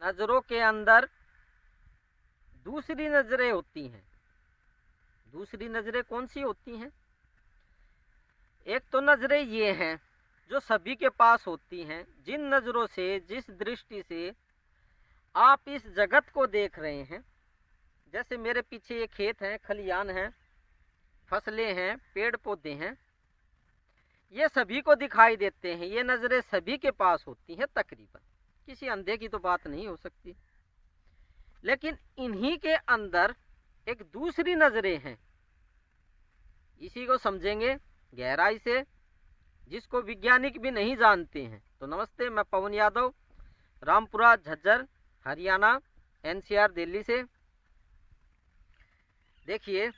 नजरों के अंदर दूसरी नजरें होती हैं। दूसरी नजरें कौन सी होती हैं? एक तो नजरें ये हैं जो सभी के पास होती हैं, जिन नजरों से, जिस दृष्टि से आप इस जगत को देख रहे हैं। जैसे मेरे पीछे ये खेत है, खलियान है, फसलें हैं, पेड़ पौधे हैं, ये सभी को दिखाई देते हैं। ये नजरें सभी के पास होती हैं तकरीबन, किसी अंधे की तो बात नहीं हो सकती। लेकिन इन्हीं के अंदर एक दूसरी नजरें हैं, इसी को समझेंगे गहराई से, जिसको वैज्ञानिक भी नहीं जानते हैं। तो नमस्ते, मैं पवन यादव, रामपुरा झज्जर हरियाणा, एनसीआर दिल्ली से। देखिए,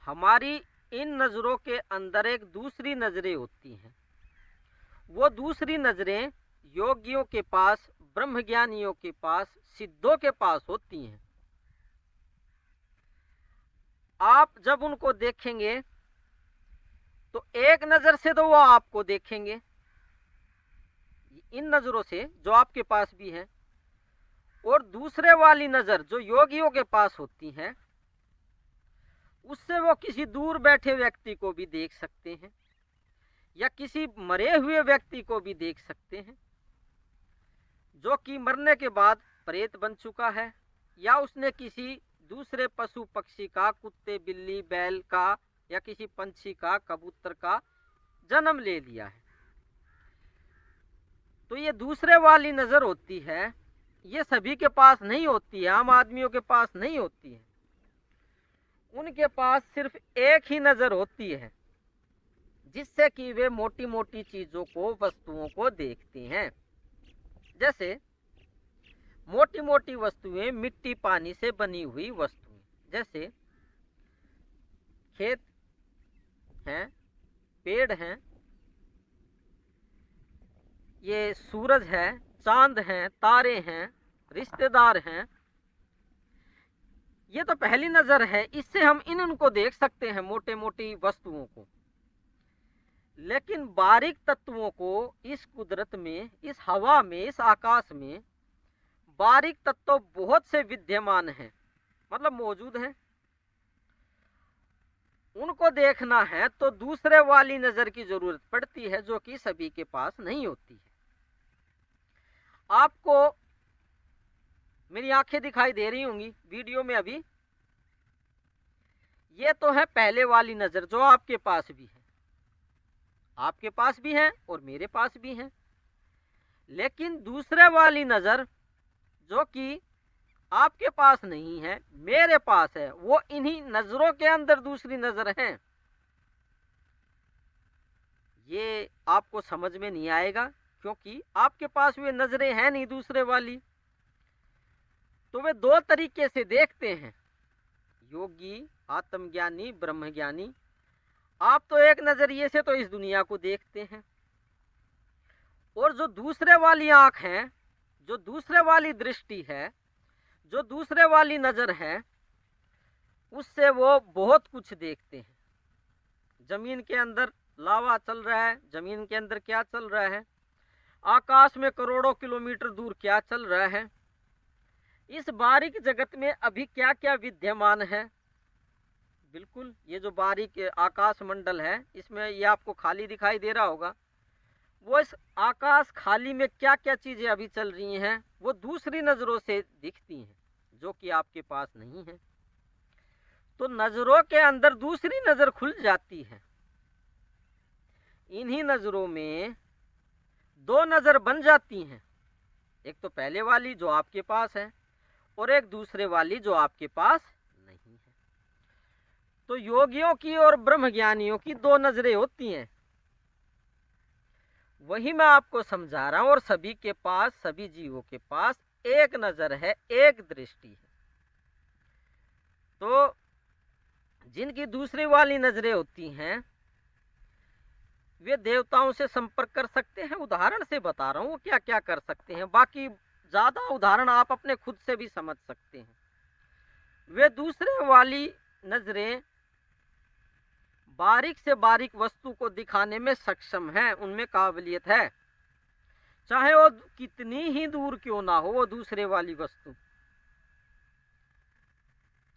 हमारी इन नज़रों के अंदर एक दूसरी नज़रें होती हैं। वो दूसरी नज़रें योगियों के पास, ब्रह्मज्ञानियों के पास, सिद्धों के पास होती हैं। आप जब उनको देखेंगे तो एक नज़र से तो वो आपको देखेंगे, इन नज़रों से जो आपके पास भी है, और दूसरे वाली नज़र जो योगियों के पास होती है, उससे वो किसी दूर बैठे व्यक्ति को भी देख सकते हैं या किसी मरे हुए व्यक्ति को भी देख सकते हैं जो कि मरने के बाद प्रेत बन चुका है, या उसने किसी दूसरे पशु पक्षी का, कुत्ते, बिल्ली, बैल का, या किसी पंछी का, कबूतर का जन्म ले लिया है। तो ये दूसरे वाली नज़र होती है, ये सभी के पास नहीं होती है, आम आदमियों के पास नहीं होती है। उनके पास सिर्फ एक ही नज़र होती है जिससे कि वे मोटी मोटी चीज़ों को, वस्तुओं को देखते हैं। जैसे मोटी मोटी वस्तुएं, मिट्टी पानी से बनी हुई वस्तुएं, जैसे खेत हैं, पेड़ हैं, ये सूरज है, चांद हैं, तारे हैं, रिश्तेदार हैं। ये तो पहली नज़र है, इससे हम इनको देख सकते हैं, मोटे मोटी वस्तुओं को। लेकिन बारीक तत्वों को इस कुदरत में, इस हवा में, इस आकाश में बारीक तत्व बहुत से विद्यमान हैं, मतलब मौजूद हैं। उनको देखना है तो दूसरे वाली नज़र की जरूरत पड़ती है, जो कि सभी के पास नहीं होती है। आपको मेरी आंखें दिखाई दे रही होंगी वीडियो में अभी। ये तो है पहले वाली नज़र जो आपके पास भी है, आपके पास भी है और मेरे पास भी है। लेकिन दूसरे वाली नज़र जो कि आपके पास नहीं है, मेरे पास है, वो इन्हीं नज़रों के अंदर दूसरी नज़र है। ये आपको समझ में नहीं आएगा क्योंकि आपके पास वे नज़रें हैं नहीं दूसरे वाली। तो वे दो तरीके से देखते हैं, योगी, आत्मज्ञानी, ब्रह्मज्ञानी। आप तो एक नज़रिए से तो इस दुनिया को देखते हैं, और जो दूसरे वाली आंख है, जो दूसरे वाली दृष्टि है, जो दूसरे वाली नज़र है, उससे वो बहुत कुछ देखते हैं। जमीन के अंदर लावा चल रहा है, जमीन के अंदर क्या चल रहा है, आकाश में करोड़ों किलोमीटर दूर क्या चल रहा है, इस बारीक जगत में अभी क्या क्या विद्यमान है। बिल्कुल, ये जो बारीक आकाश मंडल है, इसमें ये आपको खाली दिखाई दे रहा होगा, वो इस आकाश खाली में क्या क्या चीज़ें अभी चल रही हैं, वो दूसरी नज़रों से दिखती हैं, जो कि आपके पास नहीं है। तो नज़रों के अंदर दूसरी नज़र खुल जाती है। इन्हीं नज़रों में दो नज़र बन जाती हैं, एक तो पहले वाली जो आपके पास है, और एक दूसरे वाली जो आपके पास नहीं है। तो योगियों की और ब्रह्मज्ञानियों की दो नज़रें होती हैं, वही मैं आपको समझा रहा हूं। और सभी के पास, सभी जीवों के पास एक नज़र है, एक दृष्टि है। तो जिनकी दूसरी वाली नज़रें होती हैं, वे देवताओं से संपर्क कर सकते हैं। उदाहरण से बता रहा हूँ वो क्या क्या कर सकते हैं, बाकी ज़्यादा उदाहरण आप अपने खुद से भी समझ सकते हैं। वे दूसरे वाली नज़रें बारीक से बारीक वस्तु को दिखाने में सक्षम हैं, उनमें काबिलियत है। चाहे वो कितनी ही दूर क्यों ना हो, वो दूसरे वाली वस्तु,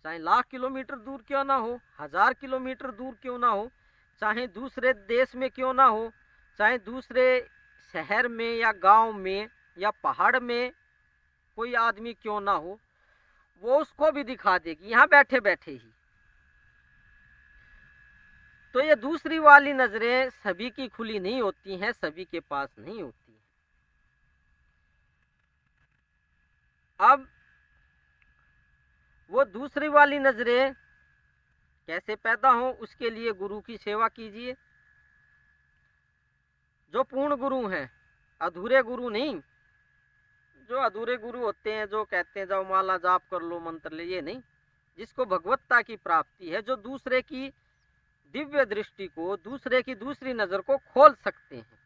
चाहे लाख किलोमीटर दूर क्यों ना हो, 1000 किलोमीटर दूर क्यों ना हो, चाहे दूसरे देश में क्यों ना हो, चाहे दूसरे शहर में या गांव में या पहाड़ में कोई आदमी क्यों ना हो, वो उसको भी दिखा देगी यहाँ बैठे बैठे ही। तो ये दूसरी वाली नजरें सभी की खुली नहीं होती हैं, सभी के पास नहीं होती हैं। अब वो दूसरी वाली नजरें कैसे पैदा हो, उसके लिए गुरु की सेवा कीजिए। जो पूर्ण गुरु हैं, अधूरे गुरु नहीं। जो अधूरे गुरु होते हैं, जो कहते हैं जाओ माला जाप कर लो, मंत्र ले, ये नहीं। जिसको भगवत्ता की प्राप्ति है, जो दूसरे की दिव्य दृष्टि को, दूसरे की दूसरी नजर को खोल सकते हैं।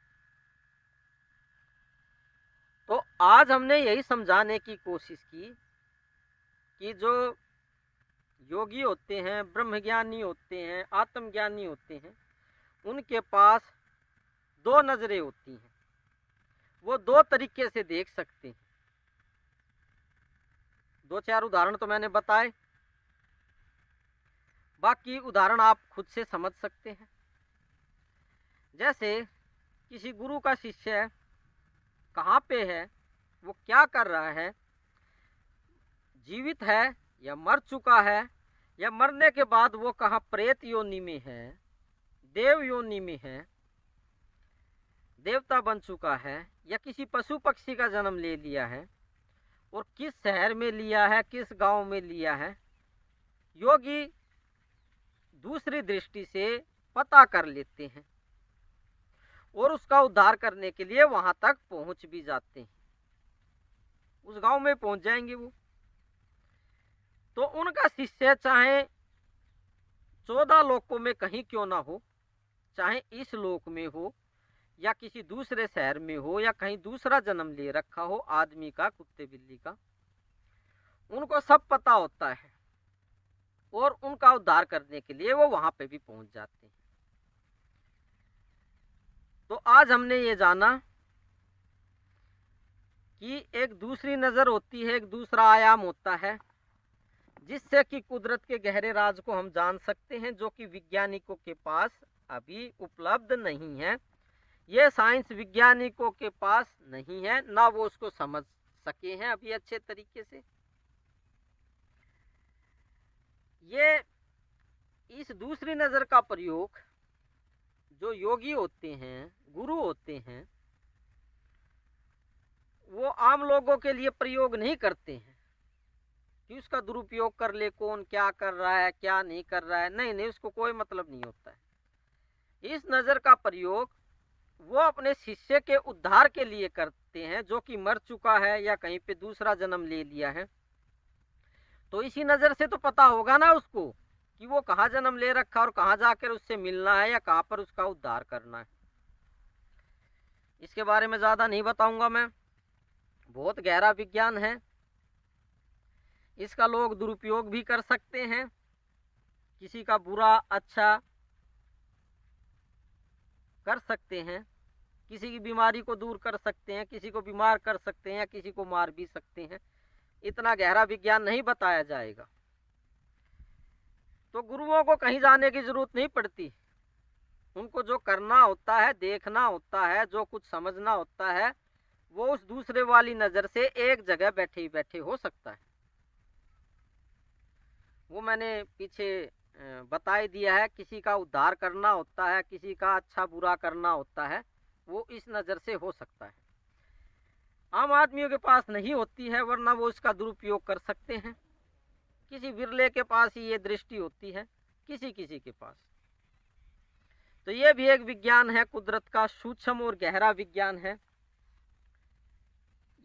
तो आज हमने यही समझाने की कोशिश की कि जो योगी होते हैं, ब्रह्मज्ञानी होते हैं, आत्मज्ञानी होते हैं, उनके पास दो नजरें होती हैं। वो दो तरीके से देख सकते हैं। 2-4 उदाहरण तो मैंने बताए, बाकी उदाहरण आप खुद से समझ सकते हैं। जैसे किसी गुरु का शिष्य है, कहाँ पे है, वो क्या कर रहा है, जीवित है या मर चुका है, या मरने के बाद वो कहाँ प्रेत योनि में है, देव योनि में है, देवता बन चुका है, या किसी पशु पक्षी का जन्म ले लिया है, और किस शहर में लिया है, किस गांव में लिया है, योगी दूसरी दृष्टि से पता कर लेते हैं और उसका उद्धार करने के लिए वहां तक पहुंच भी जाते हैं। उस गांव में पहुंच जाएंगे वो। तो उनका शिष्य चाहे 14 लोकों में कहीं क्यों ना हो, चाहे इस लोक में हो या किसी दूसरे शहर में हो या कहीं दूसरा जन्म ले रखा हो, आदमी का, कुत्ते बिल्ली का, उनको सब पता होता है और उनका उद्धार करने के लिए वो वहां पे भी पहुंच जाते हैं। तो आज हमने ये जाना कि एक दूसरी नजर होती है, एक दूसरा आयाम होता है, जिससे कि कुदरत के गहरे राज को हम जान सकते हैं, जो कि वैज्ञानिकों के पास अभी उपलब्ध नहीं है। ये साइंस वैज्ञानिकों के पास नहीं है, ना वो उसको समझ सके हैं अभी अच्छे तरीके से। ये इस दूसरी नजर का प्रयोग जो योगी होते हैं, गुरु होते हैं, वो आम लोगों के लिए प्रयोग नहीं करते हैं कि उसका दुरुपयोग कर ले, कौन क्या कर रहा है, क्या नहीं कर रहा है। नहीं, उसको कोई मतलब नहीं होता है। इस नजर का प्रयोग वो अपने शिष्य के उद्धार के लिए करते हैं, जो कि मर चुका है या कहीं पे दूसरा जन्म ले लिया है। तो इसी नजर से तो पता होगा ना उसको कि वो कहाँ जन्म ले रखा और कहाँ जाकर उससे मिलना है या कहाँ पर उसका उद्धार करना है। इसके बारे में ज्यादा नहीं बताऊंगा मैं, बहुत गहरा विज्ञान है। इसका लोग दुरुपयोग भी कर सकते हैं, किसी का बुरा अच्छा कर सकते हैं, किसी की बीमारी को दूर कर सकते हैं, किसी को बीमार कर सकते हैं या किसी को मार भी सकते हैं। इतना गहरा विज्ञान नहीं बताया जाएगा। तो गुरुओं को कहीं जाने की जरूरत नहीं पड़ती। उनको जो करना होता है, देखना होता है, जो कुछ समझना होता है, वो उस दूसरे वाली नजर से एक जगह बैठे ही बैठे हो सकता है। वो मैंने पीछे बता ही दिया है। किसी का उद्धार करना होता है, किसी का अच्छा बुरा करना होता है, वो इस नज़र से हो सकता है। आम आदमियों के पास नहीं होती है, वरना वो इसका दुरुपयोग कर सकते हैं। किसी विरले के पास ही ये दृष्टि होती है, किसी किसी के पास। तो ये भी एक विज्ञान है, कुदरत का सूक्ष्म और गहरा विज्ञान है।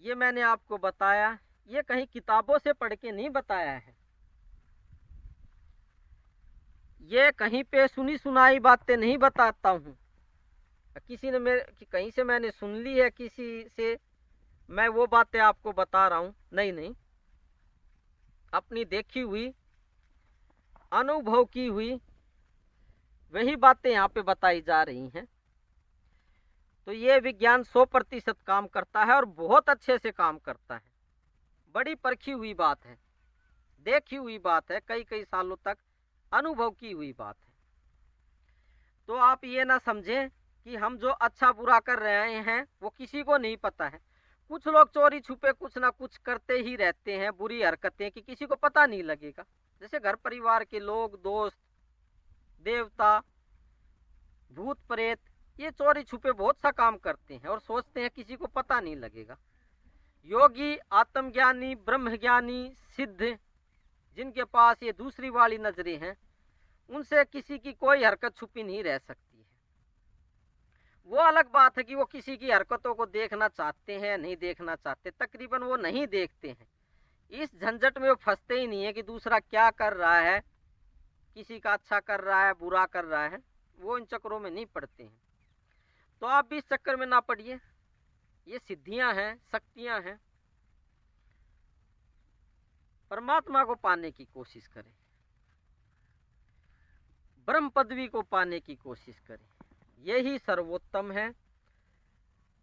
ये मैंने आपको बताया, ये कहीं किताबों से पढ़ के नहीं बताया है, ये कहीं पे सुनी सुनाई बातें नहीं बताता हूँ। किसी ने मेरे कहीं से मैंने सुन ली है, किसी से मैं वो बातें आपको बता रहा हूँ, नहीं, अपनी देखी हुई, अनुभव की हुई वही बातें यहाँ पे बताई जा रही हैं। तो ये विज्ञान 100% काम करता है और बहुत अच्छे से काम करता है। बड़ी परखी हुई बात है, देखी हुई बात है, कई कई सालों तक अनुभव की हुई बात है। तो आप ये ना समझें कि हम जो अच्छा बुरा कर रहे हैं वो किसी को नहीं पता है। कुछ लोग चोरी छुपे कुछ ना कुछ करते ही रहते हैं, बुरी हरकतें, कि किसी को पता नहीं लगेगा। जैसे घर परिवार के लोग, दोस्त, देवता, भूत प्रेत, ये चोरी छुपे बहुत सा काम करते हैं और सोचते हैं किसी को पता नहीं लगेगा। योगी, आत्मज्ञानी, ब्रह्मज्ञानी, सिद्ध, जिनके पास ये दूसरी वाली नजरें हैं, उनसे किसी की कोई हरकत छुपी नहीं रह सकती है। वो अलग बात है कि वो किसी की हरकतों को देखना चाहते हैं, नहीं देखना चाहते, तकरीबन वो नहीं देखते हैं। इस झंझट में वो फंसते ही नहीं है कि दूसरा क्या कर रहा है, किसी का अच्छा कर रहा है, बुरा कर रहा है, वो इन चक्करों में नहीं पड़ते हैं। तो आप भी इस चक्कर में ना पड़िए। ये सिद्धियां हैं, शक्तियां हैं। परमात्मा को पाने की कोशिश करें, ब्रह्म पदवी को पाने की कोशिश करें, यही सर्वोत्तम है।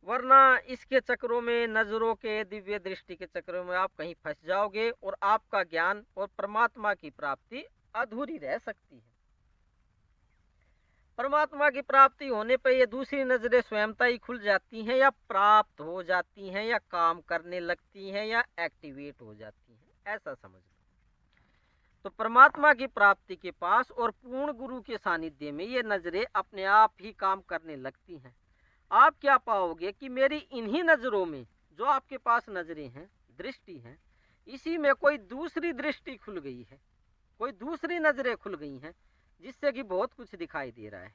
वरना इसके चक्रों में, नजरों के, दिव्य दृष्टि के चक्रों में आप कहीं फंस जाओगे और आपका ज्ञान और परमात्मा की प्राप्ति अधूरी रह सकती है। परमात्मा की प्राप्ति होने पर ये दूसरी नजरें स्वयंता ही खुल जाती हैं, या प्राप्त हो जाती हैं, या काम करने लगती हैं, या एक्टिवेट हो जाती हैं, ऐसा समझ लो। तो परमात्मा की प्राप्ति के पास और पूर्ण गुरु के सानिध्य में ये नजरें अपने आप ही काम करने लगती हैं। आप क्या पाओगे कि मेरी इन्हीं नजरों में, जो आपके पास नजरें हैं, दृष्टि हैं, इसी में कोई दूसरी दृष्टि खुल गई है, कोई दूसरी नजरें खुल गई हैं, जिससे कि बहुत कुछ दिखाई दे रहा है।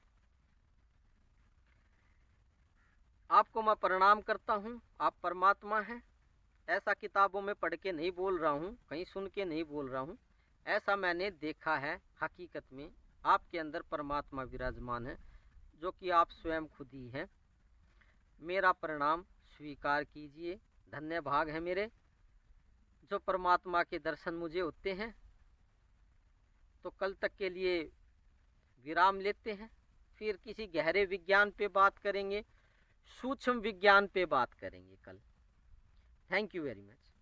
आपको मैं प्रणाम करता हूँ, आप परमात्मा हैं। ऐसा किताबों में पढ़ के नहीं बोल रहा हूँ, कहीं सुन के नहीं बोल रहा हूँ, ऐसा मैंने देखा है। हकीकत में आपके अंदर परमात्मा विराजमान है, जो कि आप स्वयं खुद ही हैं। मेरा प्रणाम स्वीकार कीजिए। धन्य भाग है मेरे, जो परमात्मा के दर्शन मुझे होते हैं। तो कल तक के लिए विराम लेते हैं, फिर किसी गहरे विज्ञान पे बात करेंगे, सूक्ष्म विज्ञान पे बात करेंगे कल। Thank you very much.